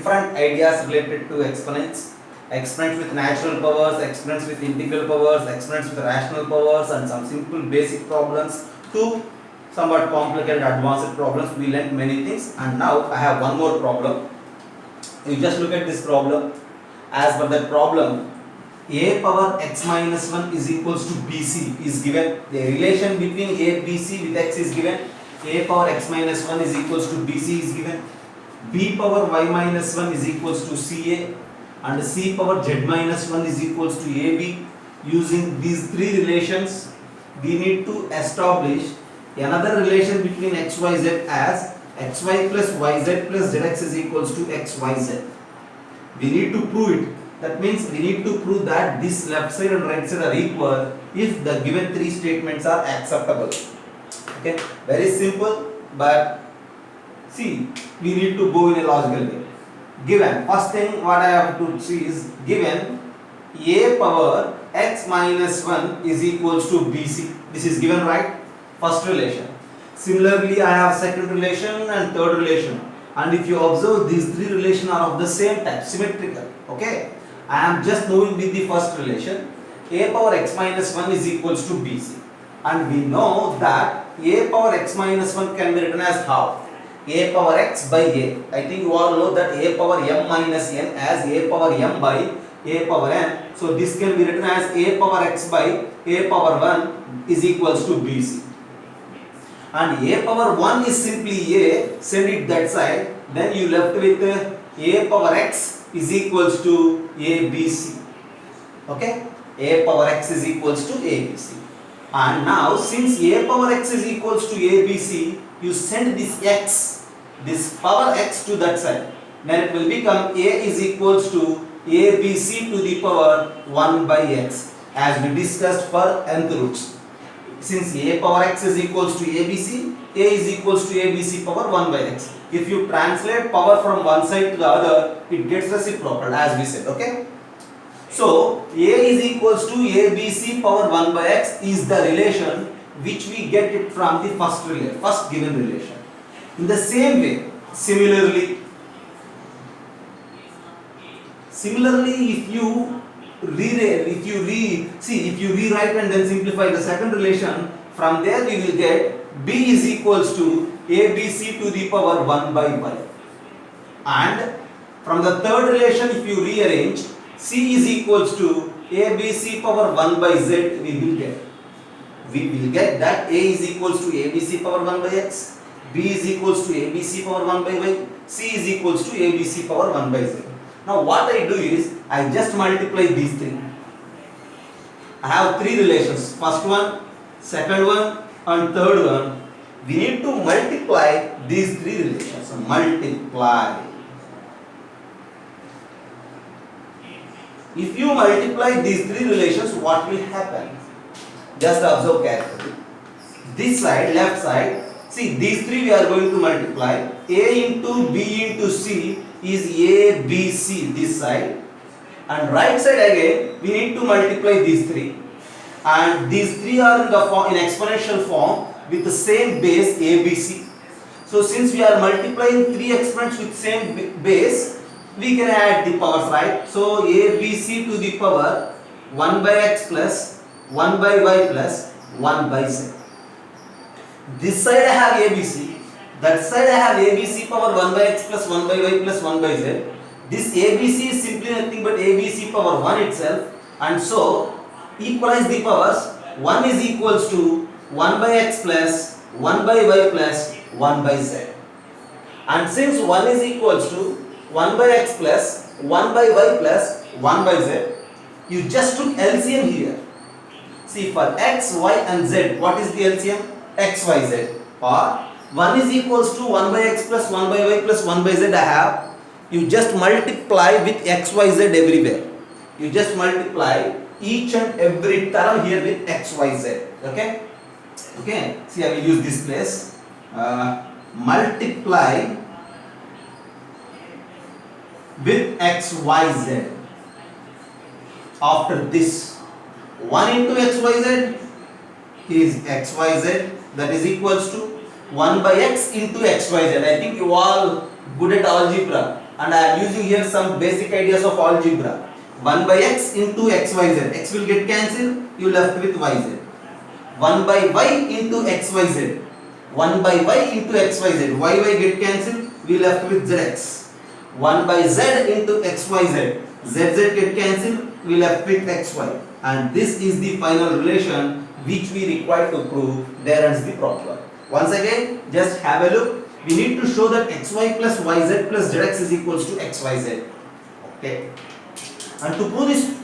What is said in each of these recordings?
different ideas related to exponents. Exponents with natural powers, exponents with integral powers, exponents with rational powers, and some simple basic problems to somewhat complicated advanced problems. We learned many things, and now I have one more problem. You just look at this problem. As per that problem, a power x minus 1 is equals to bc is given. The relation between a, bc with x is given. A power x minus 1 is equals to bc is given. B power y minus 1 is equals to ca, and c power z minus 1 is equals to ab. Using these three relations, we need to establish another relation between xyz as xy plus yz plus zx is equals to xyz. We need to prove it. That means we need to prove that this left side and right side are equal if the given three statements are acceptable. Okay, very simple, but see, we need to go in a logical way. Given, first thing what I have to see is given a power x minus 1 is equals to bc. This is given, right? First relation. Similarly, I have second relation and third relation. And if you observe, these three relations are of the same type, symmetrical. Okay, I am just knowing with the first relation. A power x minus 1 is equals to bc. And we know that a power x minus 1 can be written as how? A power x by a. I think you all know that a power m minus n as a power m by a power n. So this can be written as a power x by a power 1 is equals to bc. And a power 1 is simply a, send it that side, then you left with a power x is equals to abc. Okay, a power x is equals to abc. And now since a power x is equals to abc, you send this x, this power x to that side, then it will become a is equals to abc to the power 1 by x, as we discussed for nth roots. Since a power x is equals to abc, a is equals to abc power 1 by x. If you translate power from one side to the other, it gets reciprocal, as we said. Okay, so a is equals to abc power 1 by x is the relation which we get it from the first given relation. In the same way, similarly, if you rewrite and then simplify the second relation, from there we will get b is equals to abc to the power 1 by y. And from the third relation, if you rearrange, c is equals to abc power 1 by z, we will get that a is equals to abc power 1 by x, b is equals to abc power 1 by y, c is equals to abc power 1 by z. Now what I do is, I just multiply these three. I have three relations, first one, second one and third one. We need to multiply these three relations. So multiply. If you multiply these three relations, what will happen? Just observe carefully. This side, left side, see these three we are going to multiply. A into B into C is A, B, C this side. And right side again, we need to multiply these three. And these three are in exponential form with the same base ABC. So since we are multiplying three exponents with same base, we can add the powers, right? So ABC to the power 1 by x plus 1 by y plus 1 by z. This side I have ABC, that side I have ABC power 1 by x plus 1 by y plus 1 by z. This ABC is simply nothing but ABC power 1 itself, and so equalize the powers. 1 is equals to 1 by x plus 1 by y plus 1 by z. And since 1 is equals to 1 by x plus 1 by y plus 1 by z, you just took LCM here. See, for x, y and z, what is the LCM? X, y, z. Or 1 is equals to 1 by x plus 1 by y plus 1 by z I have. You just multiply with x, y, z everywhere. You just multiply each and every term here with x, y, z. Okay? Okay. See, I will use this place. Multiply with x, y, z. After this, 1 into x, y, z is x, y, z. That is equals to 1 by x into x, y, z. I think you all good at algebra. and I am using here some basic ideas of algebra. 1 by x into xyz, x will get cancelled, you left with yz. 1 by y into xyz, 1 by y into xyz, y get cancelled, we left with zx. 1 by z into xyz, zz get cancelled, we left with xy. And this is the final relation which we require to prove. There ends the problem. Once again, just have a look. We need to show that xy plus yz plus zx is equals to xyz. Okay. And to prove this,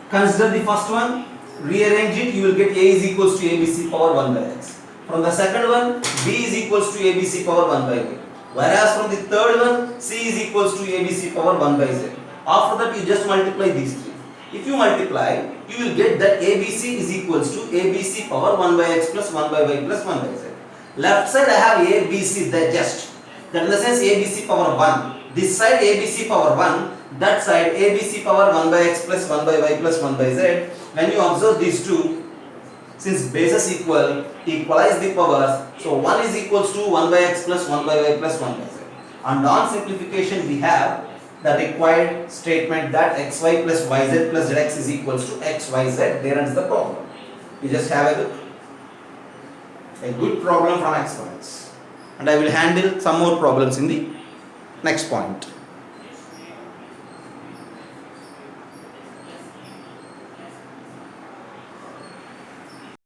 consider the first one. Rearrange it. You will get a is equals to abc power 1 by x. From the second one, b is equals to abc power 1 by y. Whereas from the third one, c is equals to abc power 1 by z. After that, you just multiply these three. If you multiply, you will get that abc is equals to abc power 1 by x plus 1 by y plus 1 by z. Left side I have abc, that in the sense abc power 1. This side abc power 1, that side abc power 1 by x plus 1 by y plus 1 by z. When you observe these two, since bases equal, equalize the powers. So 1 is equals to 1 by x plus 1 by y plus 1 by z. And on simplification we have the required statement that xy plus yz plus zx is equals to xyz. There ends the problem. You just have a look. A good problem from exponents. And I will handle some more problems in the next point.